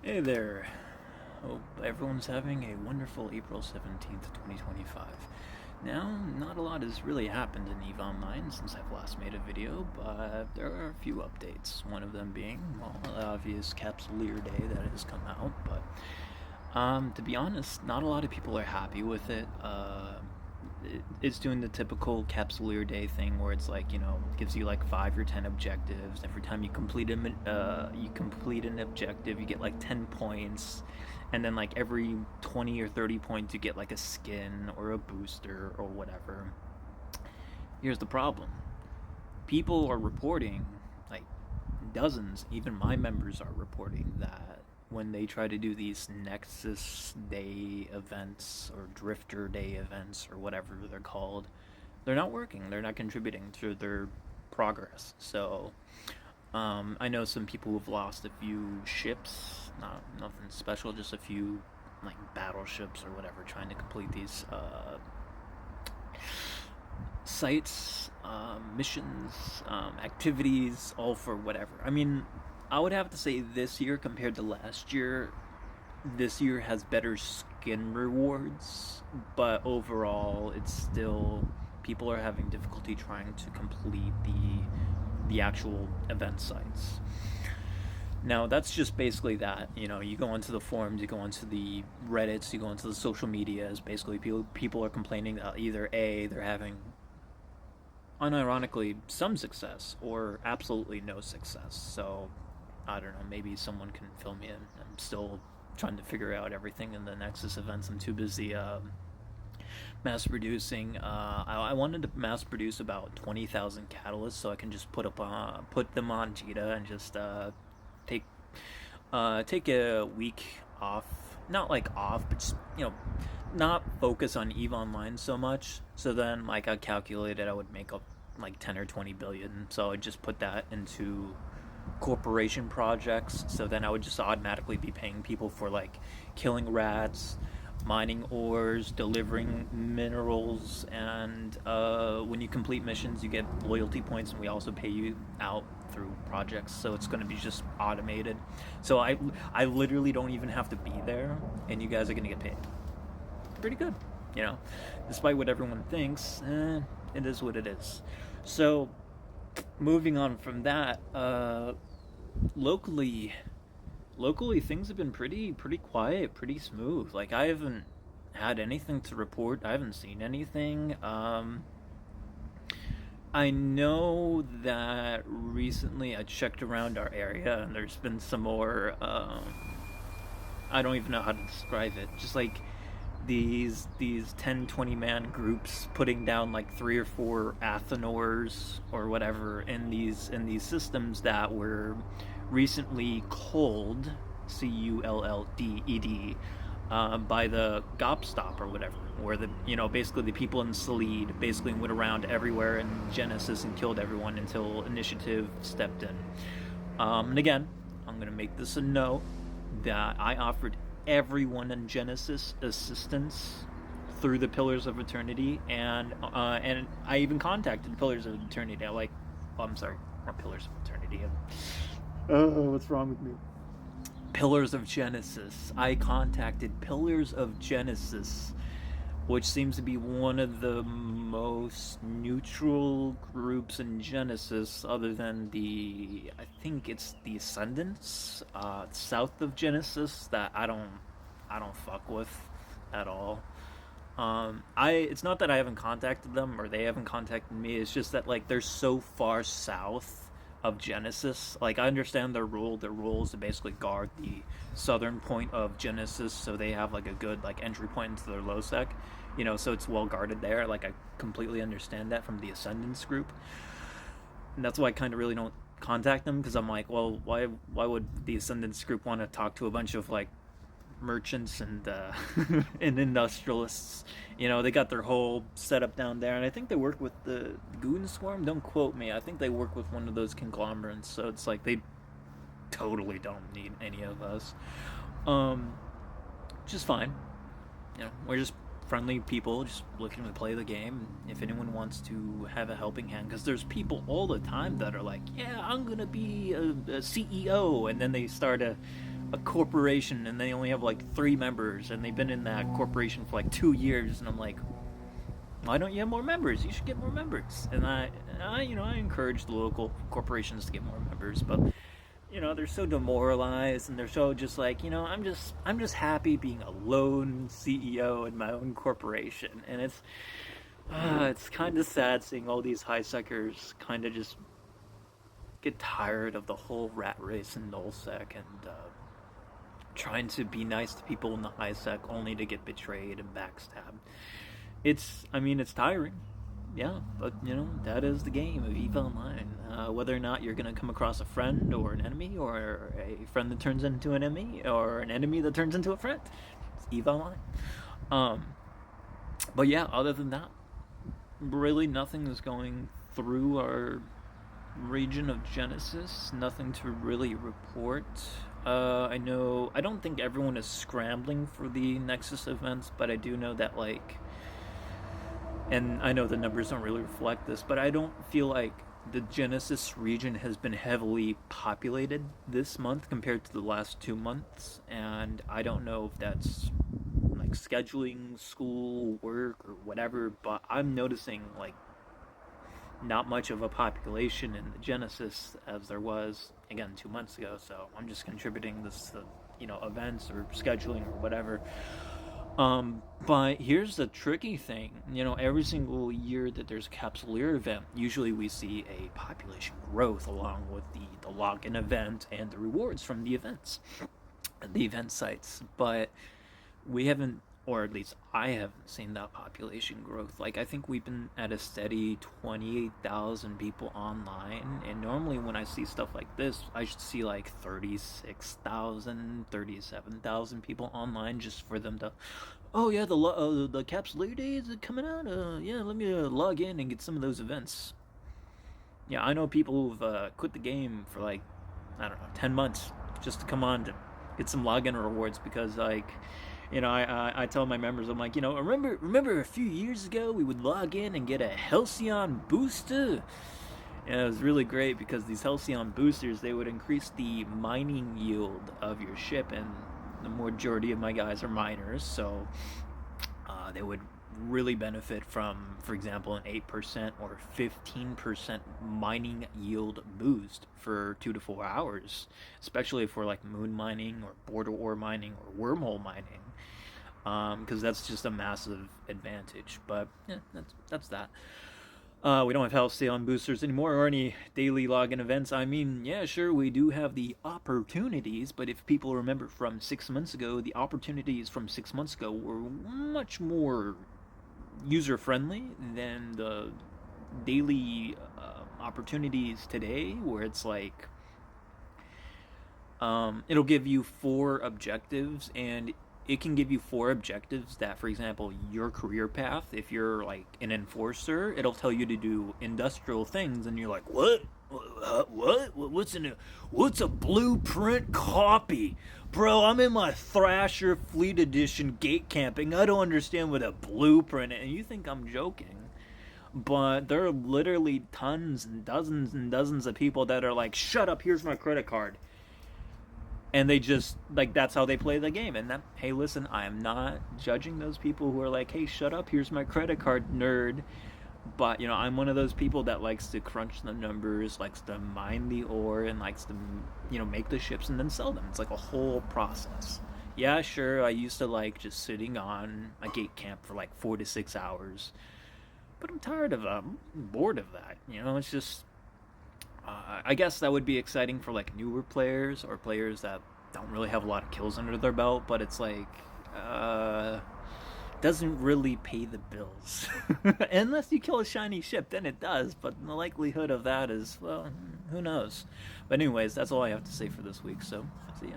Hey there. Hope everyone's having a wonderful April 17th, 2025. Now, not a lot has really happened in EVE Online since I've last made a video, but there are a few updates. One of them being, well, the obvious capsuleer day that has come out, but to be honest, not a lot of people are happy with it. It's doing the typical capsuleer day thing where it's like, gives you like 5 or 10 objectives. Every time you complete an objective, you get like 10 points, and then like every 20 or 30 points you get like a skin or a booster or whatever. Here's the problem. People are reporting, like dozens, even my members are reporting that when they try to do these Nexus Day events or Drifter Day events or whatever they're called, they're not working. They're not contributing to their progress. So I know some people who've lost a few ships. Nothing special, just a few like battleships or whatever, trying to complete these sites, missions, activities, all for whatever. I mean, I would have to say this year compared to last year, this year has better skin rewards, but overall, it's still people are having difficulty trying to complete the actual event sites. Now, that's just basically that. You go onto the forums, you go onto the Reddits, you go into the social medias. Basically, people are complaining that either A, they're having unironically some success or absolutely no success. So I don't know, maybe someone can fill me in. I'm still trying to figure out everything in the Nexus events. I'm too busy mass producing. I wanted to mass produce about 20,000 catalysts so I can just put them on Jita and just take take a week off. Not like off, but just not focus on EVE Online so much. So then, like, I calculated I would make up like 10 or 20 billion. So I just put that into corporation projects. So then I would just automatically be paying people for like killing rats, mining ores, delivering minerals, and when you complete missions, you get loyalty points, and we also pay you out through projects. So it's going to be just automated. So I literally don't even have to be there, and you guys are going to get paid. Pretty good, despite what everyone thinks. It is what it is. So moving on from that, locally things have been pretty quiet, pretty smooth. Like, I haven't had anything to report. I haven't seen anything. I know that recently I checked around our area and there's been some more I don't even know how to describe it. Just like these 10-20 man groups putting down like 3 or 4 Athenors or whatever in these systems that were recently culled, CULLDED, by the Gobstop or whatever, where basically the people in Salid basically went around everywhere in Genesis and killed everyone until Initiative stepped in. And again, I'm gonna make this a note that I offered everyone in Genesis assistance through the Pillars of Eternity, and I even contacted the Pillars of Eternity. I'm sorry, not Pillars of Eternity. Oh, what's wrong with me? Pillars of Genesis. I contacted Pillars of Genesis, which seems to be one of the most neutral groups in Genesis, other than I think it's the Ascendants, south of Genesis, that I don't fuck with at all. It's not that I haven't contacted them or they haven't contacted me. It's just that like they're so far south of Genesis. Like, I understand their role. Their role is to basically guard the southern point of Genesis, so they have like a good like entry point into their low sec. So it's well guarded there. Like, I completely understand that from the Ascendance group, and that's why I kind of really don't contact them, because I'm like, well, why would the Ascendance group want to talk to a bunch of like merchants and and industrialists? They got their whole setup down there, and I think they work with the Goon Swarm. Don't quote me. I think they work with one of those conglomerates, so it's like they totally don't need any of us. Just fine. We're just friendly people just looking to play the game. If anyone wants to have a helping hand, because there's people all the time that are like, yeah, I'm gonna be a CEO, and then they start a a corporation and they only have like 3 members and they've been in that corporation for like 2 years, and I'm like, why don't you have more members? You should get more members. And I encourage the local corporations to get more members, but they're so demoralized and they're so just like, I'm just happy being a lone CEO in my own corporation, and it's kind of sad seeing all these high suckers kind of just get tired of the whole rat race in nullsec and trying to be nice to people in the high sec only to get betrayed and backstabbed. It's tiring, yeah, but that is the game of EVE Online. Whether or not you're gonna come across a friend or an enemy, or a friend that turns into an enemy, or an enemy that turns into a friend, it's EVE Online. Um, but yeah, other than that, really nothing is going through our region of Genesis. Nothing to really report. I don't think everyone is scrambling for the Nexus events, but I do know that, like, and I know the numbers don't really reflect this, but I don't feel like the Genesis region has been heavily populated this month compared to the last 2 months, and I don't know if that's like scheduling, school, work, or whatever, but I'm noticing like not much of a population in the Genesis as there was again 2 months ago. So I'm just contributing this to events or scheduling or whatever. But here's the tricky thing. Every single year that there's a capsuleer event, usually we see a population growth along with the login event and the rewards from the events, the event sites. But we haven't, or at least I haven't seen that population growth. Like, I think we've been at a steady 28,000 people online, and normally when I see stuff like this, I should see like 36,000, 37,000 people online just for them to, oh yeah, the capsularity is coming out. Yeah, let me log in and get some of those events. Yeah, I know people who've quit the game for like, I don't know, 10 months just to come on to get some login rewards, because like, I tell my members, I'm like, remember a few years ago we would log in and get a Halcyon booster? And it was really great because these Halcyon boosters, they would increase the mining yield of your ship, and the majority of my guys are miners, so they would really benefit from, for example, an 8% or 15% mining yield boost for 2 to 4 hours, especially for like moon mining or border ore mining or wormhole mining, because that's just a massive advantage. But yeah, that's that. We don't have Halcyon boosters anymore or any daily login events. I mean, yeah, sure, we do have the opportunities, but if people remember from 6 months ago, the opportunities from 6 months ago were much more user friendly than the daily opportunities today, where it's like it'll give you 4 objectives, and it can give you 4 objectives that, for example, your career path, if you're like an enforcer, it'll tell you to do industrial things, and you're like, what? What's a blueprint copy? Bro, I'm in my Thrasher Fleet Edition gate camping. I don't understand what a blueprint is. And you think I'm joking. But there are literally tons and dozens of people that are like, shut up, here's my credit card. And they just, like, that's how they play the game. And that, hey, listen, I am not judging those people who are like, hey, shut up, here's my credit card, nerd. But, I'm one of those people that likes to crunch the numbers, likes to mine the ore, and likes to, make the ships and then sell them. It's like a whole process. Yeah, sure, I used to like just sitting on a gate camp for like 4 to 6 hours. But I'm tired of that. I'm bored of that. It's just, I guess that would be exciting for like newer players or players that don't really have a lot of kills under their belt, but it's like, doesn't really pay the bills. Unless you kill a shiny ship, then it does, but the likelihood of that is, well, who knows. But anyways, that's all I have to say for this week, so see ya.